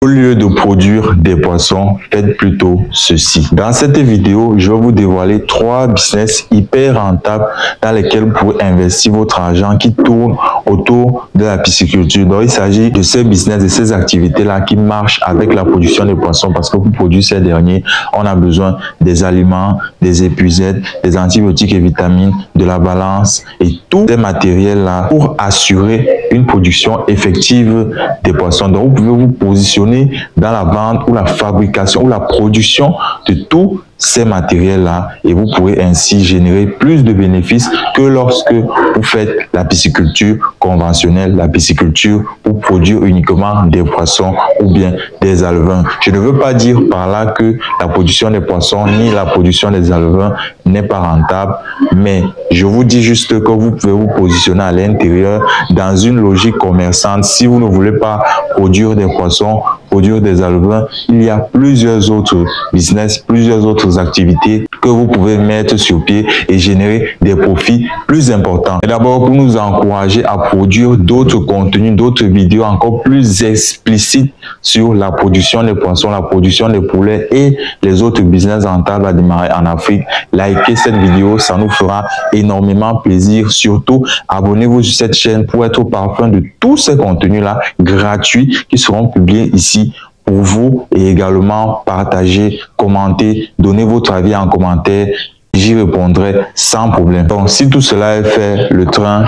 Au lieu de produire des poissons, faites plutôt ceci. Dans cette vidéo, je vais vous dévoiler 3 business hyper rentables dans lesquels vous pouvez investir votre argent qui tourne autour de la pisciculture. Donc, il s'agit de ces business, de ces activités-là qui marchent avec la production des poissons parce que pour produire ces derniers, on a besoin des aliments, des épuisettes, des antibiotiques et vitamines, de la balance et tous ces matériels-là pour assurer une production effective des poissons. Donc, vous pouvez vous positionner dans la vente ou la fabrication ou la production de tous ces matériels-là et vous pourrez ainsi générer plus de bénéfices que lorsque vous faites la pisciculture conventionnelle, la pisciculture pour produire uniquement des poissons ou bien des alevins. Je ne veux pas dire par là que la production des poissons ni la production des alevins n'est pas rentable, mais je vous dis juste que vous pouvez vous positionner à l'intérieur dans une logique commerçante. Si vous ne voulez pas produire des poissons, produire des alevins, il y a plusieurs autres business, plusieurs autres activités que vous pouvez mettre sur pied et générer des profits plus importants. Et d'abord, pour nous encourager à produire d'autres contenus, d'autres vidéos encore plus explicites sur la production des poissons, la production des poulets et les autres business rentables à démarrer en Afrique, likez cette vidéo, ça nous fera énormément plaisir. Surtout, abonnez-vous sur cette chaîne pour être au parfum de tous ces contenus-là gratuits qui seront publiés ici pour vous et également partager, commenter, donner votre avis en commentaire. J'y répondrai sans problème. Donc, si tout cela est fait, le train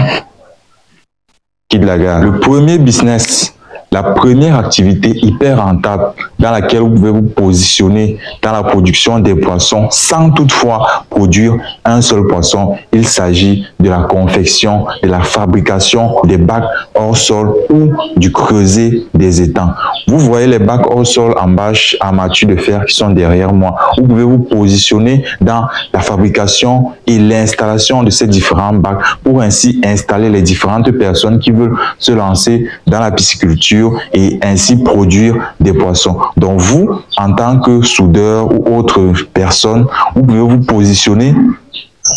quitte la gare. Le premier business, la première activité hyper rentable dans laquelle vous pouvez vous positionner dans la production des poissons sans toutefois produire un seul poisson, il s'agit de la confection, de la fabrication des bacs hors sol ou du creuset des étangs. Vous voyez les bacs hors sol en bâche armature de fer qui sont derrière moi. Vous pouvez vous positionner dans la fabrication et l'installation de ces différents bacs pour ainsi installer les différentes personnes qui veulent se lancer dans la pisciculture et ainsi produire des poissons. Donc vous, en tant que soudeur ou autre personne, vous pouvez vous positionner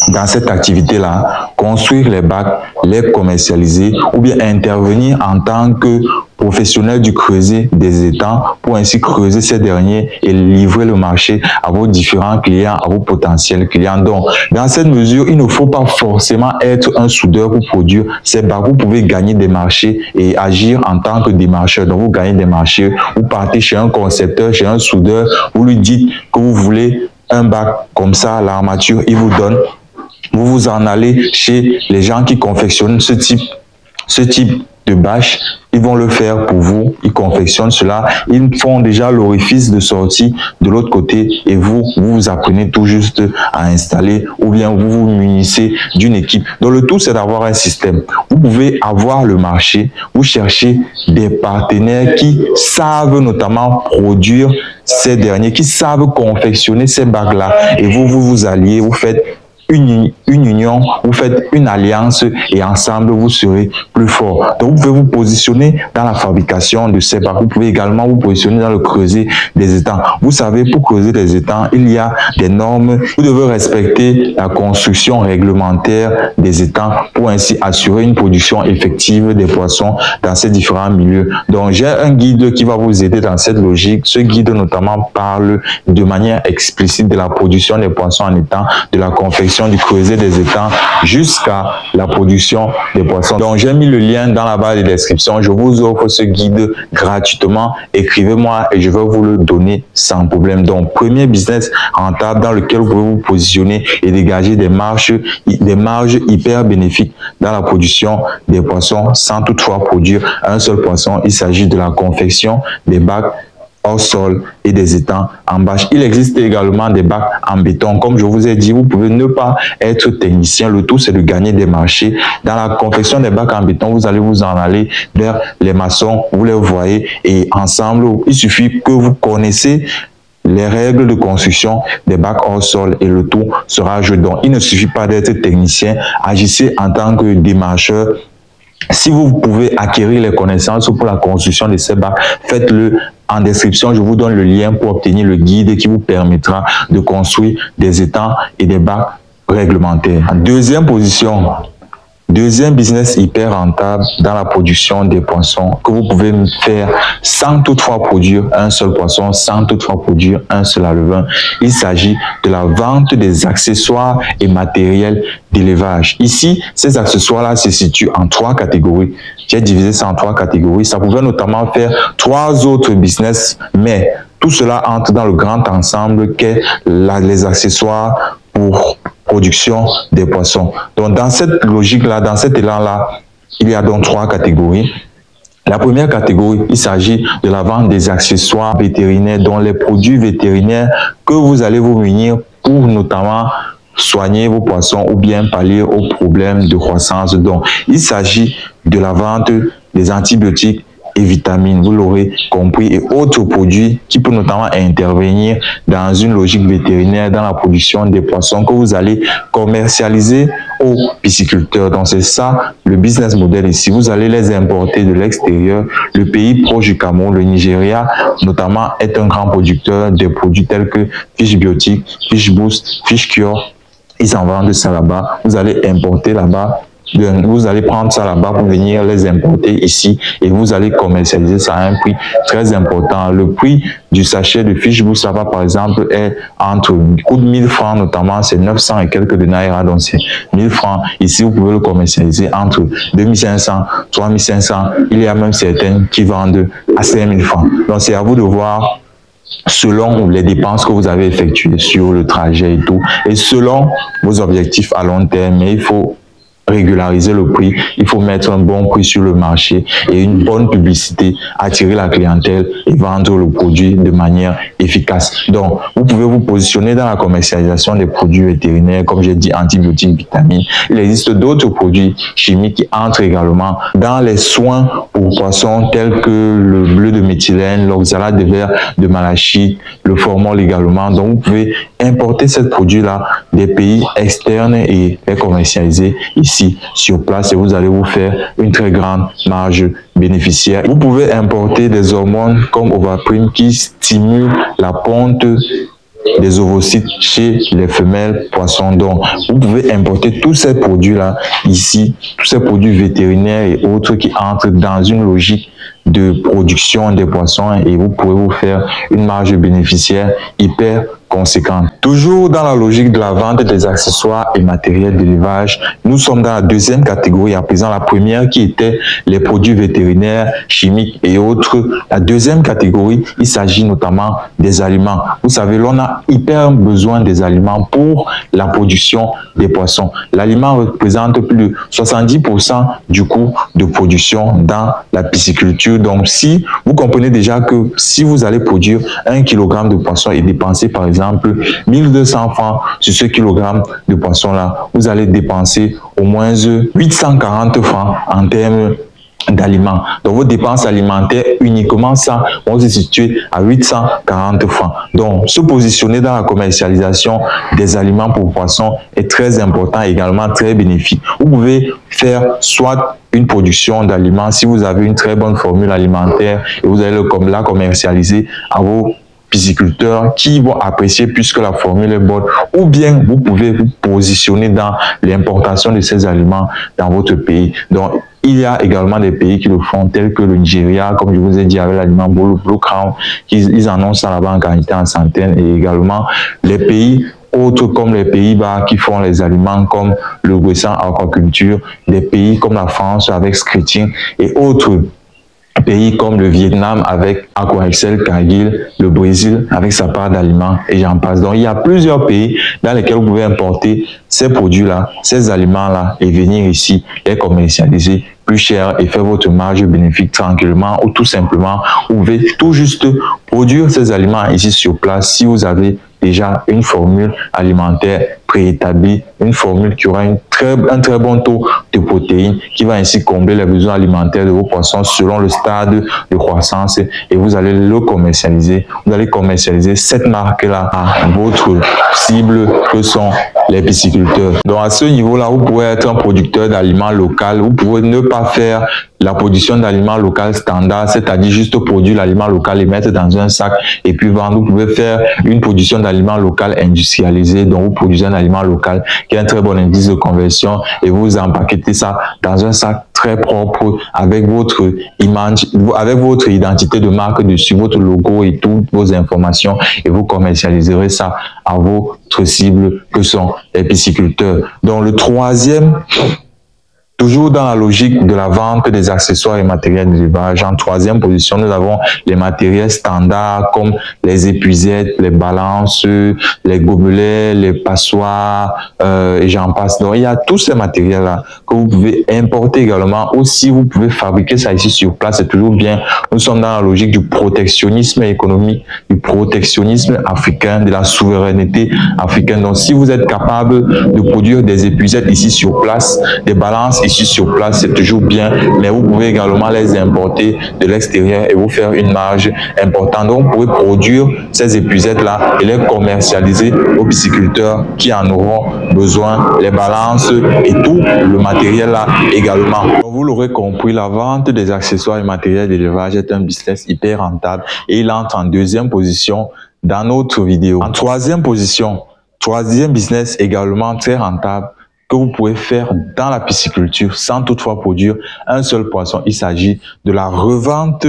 dans cette activité-là, construire les bacs, les commercialiser ou bien intervenir en tant que professionnel du creuset des étangs pour ainsi creuser ces derniers et livrer le marché à vos différents clients, à vos potentiels clients. Donc, dans cette mesure, il ne faut pas forcément être un soudeur pour produire ces bacs. Vous pouvez gagner des marchés et agir en tant que démarcheur. Donc, vous gagnez des marchés, vous partez chez un concepteur, chez un soudeur, vous lui dites que vous voulez un bac comme ça, l'armature, il vous donne. Vous vous en allez chez les gens qui confectionnent ce type de bâche, ils vont le faire pour vous, ils confectionnent cela, ils font déjà l'orifice de sortie de l'autre côté et vous apprenez tout juste à installer ou bien vous vous munissez d'une équipe. Donc le tout c'est d'avoir un système. Vous pouvez avoir le marché, vous cherchez des partenaires qui savent notamment produire ces derniers, qui savent confectionner ces bacs-là et vous alliez, vous faites une union, vous faites une alliance et ensemble vous serez plus fort. Donc vous pouvez vous positionner dans la fabrication de ces bacs. Vous pouvez également vous positionner dans le creuset des étangs. Vous savez, pour creuser des étangs, il y a des normes. Vous devez respecter la construction réglementaire des étangs pour ainsi assurer une production effective des poissons dans ces différents milieux. Donc j'ai un guide qui va vous aider dans cette logique. Ce guide notamment parle de manière explicite de la production des poissons en étang, de la confection du creuset des étangs jusqu'à la production des poissons. Donc j'ai mis le lien dans la barre de description. Je vous offre ce guide gratuitement. Écrivez-moi et je vais vous le donner sans problème. Donc premier business rentable dans lequel vous pouvez vous positionner et dégager des marges hyper bénéfiques dans la production des poissons sans toutefois produire un seul poisson. Il s'agit de la confection des bacs hors sol et des étangs en bâche. Il existe également des bacs en béton. Comme je vous ai dit, vous pouvez ne pas être technicien. Le tout, c'est de gagner des marchés. Dans la confection des bacs en béton, vous allez vous en aller vers les maçons. Vous les voyez et ensemble, il suffit que vous connaissez les règles de construction des bacs hors sol et le tout sera joué. Donc, il ne suffit pas d'être technicien. Agissez en tant que démarcheur. Si vous pouvez acquérir les connaissances pour la construction de ces bacs, faites-le. En description, je vous donne le lien pour obtenir le guide qui vous permettra de construire des étangs et des bacs réglementaires. En deuxième position, Deuxième business hyper rentable dans la production des poissons que vous pouvez faire sans toutefois produire un seul poisson, sans toutefois produire un seul alevin. Il s'agit de la vente des accessoires et matériels d'élevage. Ici, ces accessoires-là se situent en 3 catégories. J'ai divisé ça en 3 catégories. Ça pouvait notamment faire 3 autres business, mais tout cela entre dans le grand ensemble qu'est les accessoires pour production des poissons. Donc, dans cette logique-là, dans cet élan-là, il y a donc 3 catégories. La première catégorie, il s'agit de la vente des accessoires vétérinaires, dont les produits vétérinaires que vous allez vous munir pour notamment soigner vos poissons ou bien pallier aux problèmes de croissance. Donc, il s'agit de la vente des antibiotiques et vitamines, vous l'aurez compris, et autres produits qui peuvent notamment intervenir dans une logique vétérinaire dans la production des poissons que vous allez commercialiser aux pisciculteurs. Donc c'est ça le business model ici. Vous allez les importer de l'extérieur. Le pays proche du Cameroun, le Nigeria notamment, est un grand producteur de produits tels que Fish Biotique, Fish Boost, Fish Cure. Ils en vendent ça là-bas. Vous allez importer là-bas. Vous allez prendre ça là-bas pour venir les importer ici et vous allez commercialiser ça à un prix très important. Le prix du sachet de Fish Boost là-bas, par exemple, est entre coûte 1000 francs, notamment c'est 900 et quelques de naira, donc c'est 1000 francs. Ici, vous pouvez le commercialiser entre 2500, 3500. Il y a même certaines qui vendent à 5000 francs. Donc, c'est à vous de voir selon les dépenses que vous avez effectuées sur le trajet et tout, et selon vos objectifs à long terme. Mais il faut régulariser le prix, il faut mettre un bon prix sur le marché et une bonne publicité, attirer la clientèle et vendre le produit de manière efficace. Donc, vous pouvez vous positionner dans la commercialisation des produits vétérinaires, comme j'ai dit, antibiotiques, vitamines. Il existe d'autres produits chimiques qui entrent également dans les soins aux poissons tels que le bleu de méthylène, l'oxalate de verre de malachite, le formol également. Donc, vous pouvez importer ces produits-là des pays externes et les commercialiser ici sur place et vous allez vous faire une très grande marge bénéficiaire. Vous pouvez importer des hormones comme Ovaprime qui stimulent la ponte des ovocytes chez les femelles poissons. Donc, vous pouvez importer tous ces produits-là ici, tous ces produits vétérinaires et autres qui entrent dans une logique de production des poissons et vous pouvez vous faire une marge bénéficiaire hyper conséquente. Toujours dans la logique de la vente des accessoires et matériels d'élevage, nous sommes dans la deuxième catégorie à présent. La première qui était les produits vétérinaires, chimiques et autres. La deuxième catégorie, il s'agit notamment des aliments. Vous savez, l'on a hyper besoin des aliments pour la production des poissons. L'aliment représente plus de 70% du coût de production dans la pisciculture. Donc, si vous comprenez déjà que si vous allez produire 1 kg de poisson et dépenser par exemple 1200 francs sur ce kilogramme de poisson-là, vous allez dépenser au moins 840 francs en termes d'aliments. Donc, vos dépenses alimentaires, uniquement ça, vont se situer à 840 francs. Donc, se positionner dans la commercialisation des aliments pour poissons est très important, également très bénéfique. Vous pouvez faire soit une production d'aliments, si vous avez une très bonne formule alimentaire et vous allez la commercialiser à vos pisciculteurs qui vont apprécier puisque la formule est bonne, ou bien vous pouvez vous positionner dans l'importation de ces aliments dans votre pays. Donc, il y a également des pays qui le font, tels que le Nigeria, comme je vous ai dit, avec l'aliment Blue Crown, ils annoncent ça là-bas en quantité en centaines, et également les pays autres comme les Pays-Bas qui font les aliments comme le Guessan Aquaculture, des pays comme la France avec Scritching et autres pays comme le Vietnam avec AquaExcel, Cargill, le Brésil avec sa part d'aliments et j'en passe. Donc, il y a plusieurs pays dans lesquels vous pouvez importer ces produits-là, ces aliments-là et venir ici les commercialiser plus cher et faire votre marge bénéfique tranquillement ou tout simplement, vous pouvez tout juste produire ces aliments ici sur place si vous avez déjà une formule alimentaire préétablie, une formule qui aura un très bon taux de protéines qui va ainsi combler les besoins alimentaires de vos poissons selon le stade de croissance et vous allez le commercialiser. Vous allez commercialiser cette marque-là à votre cible que sont les pisciculteurs. Donc à ce niveau-là, vous pouvez être un producteur d'aliments local, vous pouvez ne pas faire la production d'aliments locaux standard, c'est-à-dire juste produire l'aliment local et mettre dans un sac et puis vendre. Vous pouvez faire une production d'aliments local industrialisée, donc vous produisez un aliment local qui a un très bon indice de conversion et vous empaquetez ça dans un sac très propre avec votre image, avec votre identité de marque dessus, votre logo et toutes vos informations, et vous commercialiserez ça à votre cible que sont les pisciculteurs. Donc le troisième, toujours dans la logique de la vente des accessoires et matériels d'élevage, en troisième position, nous avons les matériels standards comme les épuisettes, les balances, les gobelets, les passoires et j'en passe. Donc, il y a tous ces matériels-là que vous pouvez importer également. Aussi, vous pouvez fabriquer ça ici sur place. C'est toujours bien. Nous sommes dans la logique du protectionnisme économique, du protectionnisme africain, de la souveraineté africaine. Donc, si vous êtes capable de produire des épuisettes ici sur place, des balances ici sur place, c'est toujours bien, mais vous pouvez également les importer de l'extérieur et vous faire une marge importante. Donc, vous pouvez produire ces épuisettes-là et les commercialiser aux pisciculteurs qui en auront besoin, les balances et tout le matériel-là également. Donc, vous l'aurez compris, la vente des accessoires et matériels d'élevage est un business hyper rentable et il entre en deuxième position dans notre vidéo. En troisième position, troisième business également très rentable que vous pouvez faire dans la pisciculture sans toutefois produire un seul poisson. Il s'agit de la revente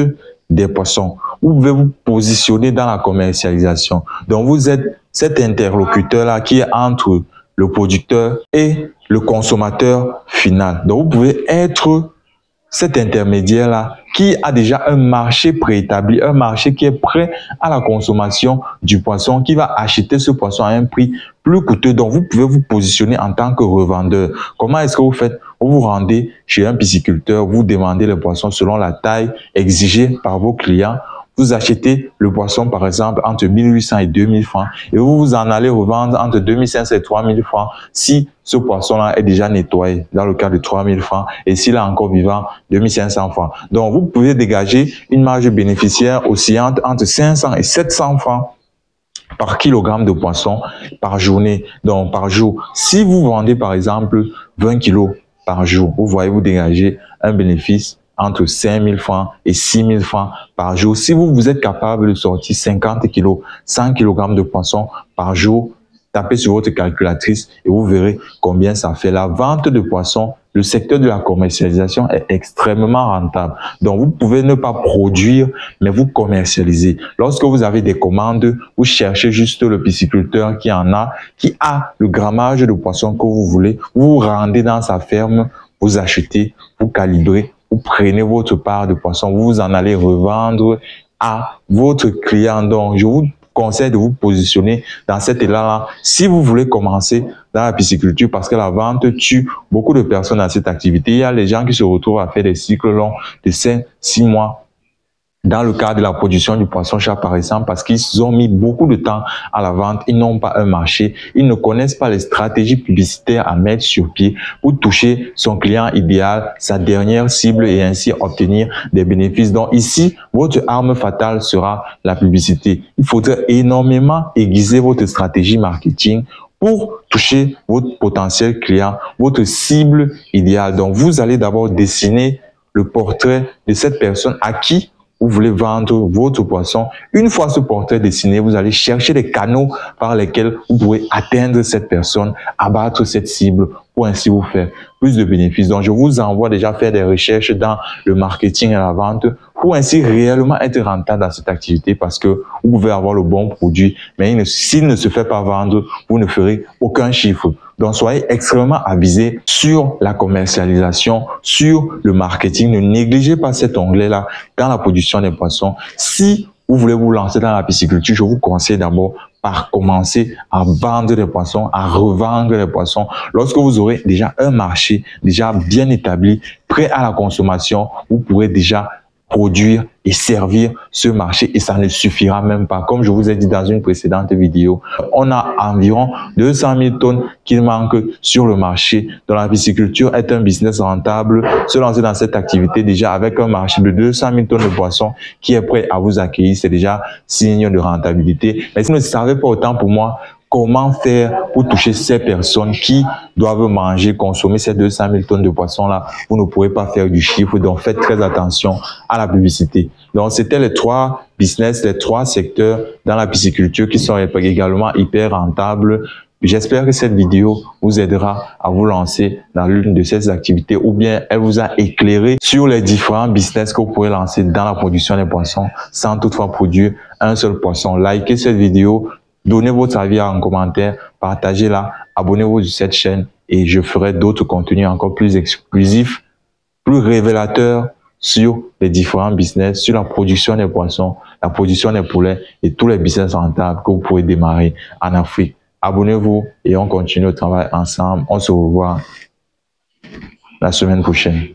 des poissons. Vous pouvez vous positionner dans la commercialisation. Donc, vous êtes cet interlocuteur-là qui est entre le producteur et le consommateur final. Donc, vous pouvez être cet intermédiaire-là qui a déjà un marché préétabli, un marché qui est prêt à la consommation du poisson, qui va acheter ce poisson à un prix plus coûteux. Donc, vous pouvez vous positionner en tant que revendeur. Comment est-ce que vous faites? Vous vous rendez chez un pisciculteur, vous demandez le poisson selon la taille exigée par vos clients. Vous achetez le poisson, par exemple, entre 1800 et 2000 francs et vous en allez revendre entre 2500 et 3000 francs si ce poisson-là est déjà nettoyé dans le cas de 3000 francs et s'il est encore vivant, 2500 francs. Donc, vous pouvez dégager une marge bénéficiaire oscillante entre 500 et 700 francs par kilogramme de poisson par journée, donc par jour. Si vous vendez, par exemple, 20 kilos par jour, vous voyez, vous dégagez un bénéfice entre 5000 francs et 6000 francs par jour. Si vous êtes capable de sortir 50 kilos, 100 kg de poisson par jour, tapez sur votre calculatrice et vous verrez combien ça fait. La vente de poissons, le secteur de la commercialisation est extrêmement rentable. Donc, vous pouvez ne pas produire, mais vous commercialisez. Lorsque vous avez des commandes, vous cherchez juste le pisciculteur qui a le grammage de poisson que vous voulez. Vous vous rendez dans sa ferme, vous achetez, vous calibrez, vous prenez votre part de poisson, vous en allez revendre à votre client. Donc, je vous conseille de vous positionner dans cet élan-là si vous voulez commencer dans la pisciculture parce que la vente tue beaucoup de personnes dans cette activité. Il y a les gens qui se retrouvent à faire des cycles longs de 5-6 mois dans le cadre de la production du poisson-chat, par exemple, parce qu'ils ont mis beaucoup de temps à la vente, ils n'ont pas un marché, ils ne connaissent pas les stratégies publicitaires à mettre sur pied pour toucher son client idéal, sa dernière cible et ainsi obtenir des bénéfices. Donc ici, votre arme fatale sera la publicité. Il faudrait énormément aiguiser votre stratégie marketing pour toucher votre potentiel client, votre cible idéale. Donc vous allez d'abord dessiner le portrait de cette personne à qui vous voulez vendre votre poisson. Une fois ce portrait dessiné, vous allez chercher les canaux par lesquels vous pouvez atteindre cette personne, abattre cette cible pour ainsi vous faire plus de bénéfices. Donc, je vous envoie déjà faire des recherches dans le marketing et la vente pour ainsi réellement être rentable dans cette activité parce que vous pouvez avoir le bon produit, mais s'il ne se fait pas vendre, vous ne ferez aucun chiffre. Donc, soyez extrêmement avisés sur la commercialisation, sur le marketing. Ne négligez pas cet onglet-là dans la production des poissons. Si vous voulez vous lancer dans la pisciculture, je vous conseille d'abord par commencer à vendre des poissons, à revendre les poissons. Lorsque vous aurez déjà un marché déjà bien établi, prêt à la consommation, vous pourrez déjà produire et servir ce marché et ça ne suffira même pas. Comme je vous ai dit dans une précédente vidéo, on a environ 200 000 tonnes qui manquent sur le marché. Donc la pisciculture est un business rentable. Se lancer dans cette activité déjà avec un marché de 200 000 tonnes de poissons qui est prêt à vous accueillir, c'est déjà signe de rentabilité. Mais si vous ne savez pas autant pour moi, comment faire pour toucher ces personnes qui doivent manger, consommer ces 200 000 tonnes de poissons-là. Vous ne pourrez pas faire du chiffre, donc faites très attention à la publicité. Donc, c'était les 3 business, les 3 secteurs dans la pisciculture qui sont également hyper rentables. J'espère que cette vidéo vous aidera à vous lancer dans l'une de ces activités ou bien elle vous a éclairé sur les différents business que vous pourrez lancer dans la production des poissons sans toutefois produire un seul poisson. Likez cette vidéo, donnez votre avis en commentaire, partagez-la, abonnez-vous à cette chaîne et je ferai d'autres contenus encore plus exclusifs, plus révélateurs sur les différents business, sur la production des poissons, la production des poulets et tous les business rentables que vous pourrez démarrer en Afrique. Abonnez-vous et on continue le travail ensemble. On se revoit la semaine prochaine.